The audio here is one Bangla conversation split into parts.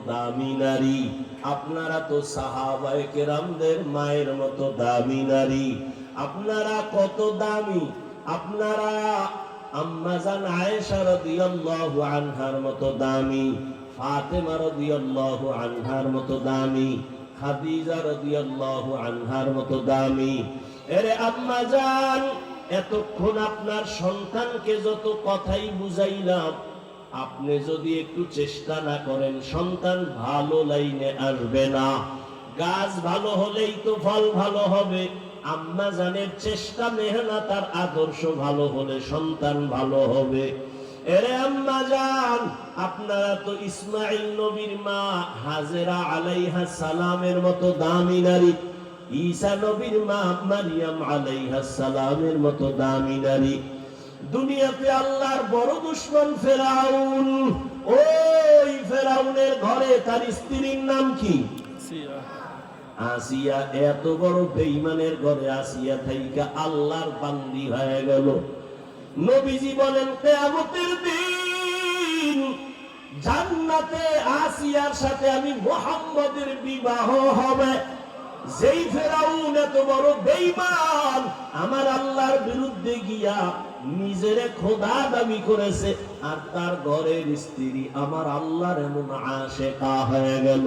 দামি নারী, আপনারা তো সাহাবায়ে কেরামদের মায়ের মতো দামি নারী, আপনারা কত দামি, আপনারা আম্মা জান আয়েশা রাদিয়াল্লাহু আনহার মতো দামি, ফাতেমা রাদিয়াল্লাহু আনহার মতো দামি, খাদিজা রাদিয়াল্লাহু আনহার মতো দামি। এরে আম্মা জান, এতক্ষণ আপনার সন্তানকে যত কথাই বুঝাইলাম, আপনি যদি একটু চেষ্টা না করেন সন্তান ভালো লাইনে আসবে না। গাছ ভালো হলেই তো ফল ভালো হবে। আম্মা জানের চেষ্টা মেহনত আর আদর্শ ভালো হলে সন্তান ভালো হবে। এরে আম্মা জান, আপনারা তো ইসমাইল নবীর মা হাজেরা আলাইহাস সালামের মতো দামি নারী, ঈসা নবীর মা মারিয়াম আলাইহাস সালামের মতো দামি নারী। দুনিয়াতে আল্লাহর বড় দুশমন ফেরাউন, ওই ফেরাউনের ঘরে তার স্ত্রীর নাম কি? আসিয়া। এত বড় বেঈমানের ঘরে আসিয়া থাইকা আল্লাহর বান্দি হয়ে গেল। নবীজি বলেন কিয়ামতের দিন জান্নাতে আসিয়ার সাথে আমি মুহাম্মদের বিবাহ হবে। যেই ফেরাউন এত বড় বেঈমান, আমার আল্লাহর বিরুদ্ধে গিয়া নিজেরে খোদা দাবি করেছে, আর তার ঘরের স্ত্রী আমার আল্লাহর এমন আশিকা হয়ে গেল।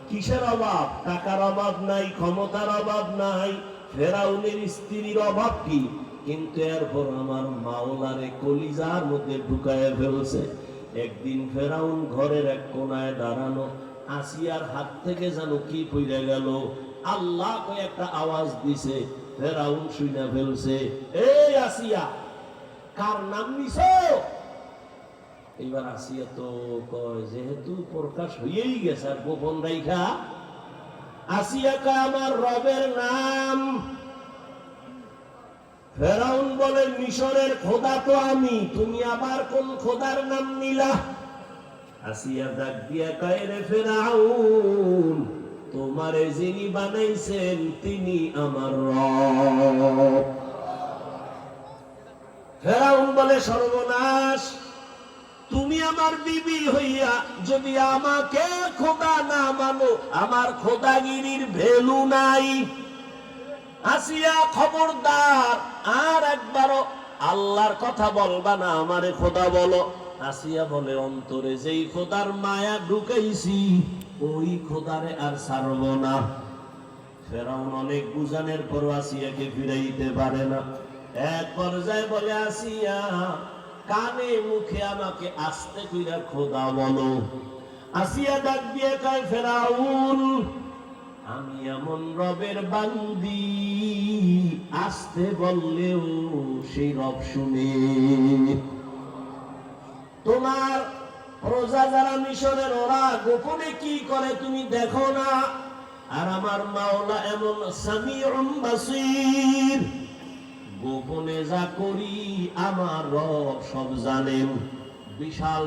কিসের অভাব? টাকার অভাব নাই, ক্ষমতার অভাব নাই, ফেরাউনের স্ত্রীর অভাব কি? কিন্তু এরপর আমার মাওলারে কলিজার মধ্যে ঢুকায় ফেলছে। একদিন ফেরাউন ঘরের এক কোনায় দাঁড়ানো, আসিয়ার হাত থেকে যেন কি পড়ে গেল। আল্লাহ একটা আওয়াজ দিছে, ফেরাউন শুনে ফেলছে, এই আসিয়া, কার নাম নিছো? এইবার আসিয়া তো কয়, যেহেতু প্রকাশ হয়েই গেছে আর গোপন রাইখা, আসিয়া কয় আমার রবের নাম। ফেরাউন বলে, মিশরের খোদা তো আমি, তুমি আবার কোন খোদার নাম নিলা? আসিয়া ডাক দিয়া কয়, রে ফেরাউন, তোমারে যিনি বানাইছেন তিনি আমার রব। ফেরাউন বলে, সর্বনাশ, তুমি আমার বিবি হইয়া যদি আমাকে খোদা না মানো, আমার খোদাগিরির ভ্যালু নাই। আসিয়া খবরদার, আর একবারও আল্লাহর কথা বলবা না, আমারে খোদা বলো। আসিয়া বলে, অন্তরে যেই খোদার মায়া ঢুকাইছি ওই খোদারে আর ছাড়ব না। ফেরাউন অনেক বুঝানোর পর আসিয়াকে ফিরাইতে পারে না। এক পর্যায়ে বলে, আসিয়া, কানে মুখে আমাকে আস্তে কইরা খোদা বলো। আসিয়া ডাক দিয়ে কয়, ফেরাউন, আমি এমন রবের বান্দি, আস্তে বললেও সেই রব শুনে। তোমার প্রজা যারা মিশরের, ওরা গোপনে কি করে তুমি দেখো না, আর আমার মাওলা এমন সামিউন বাসীর, গোপনে যা করি আমার রব সব জানেন। বিশাল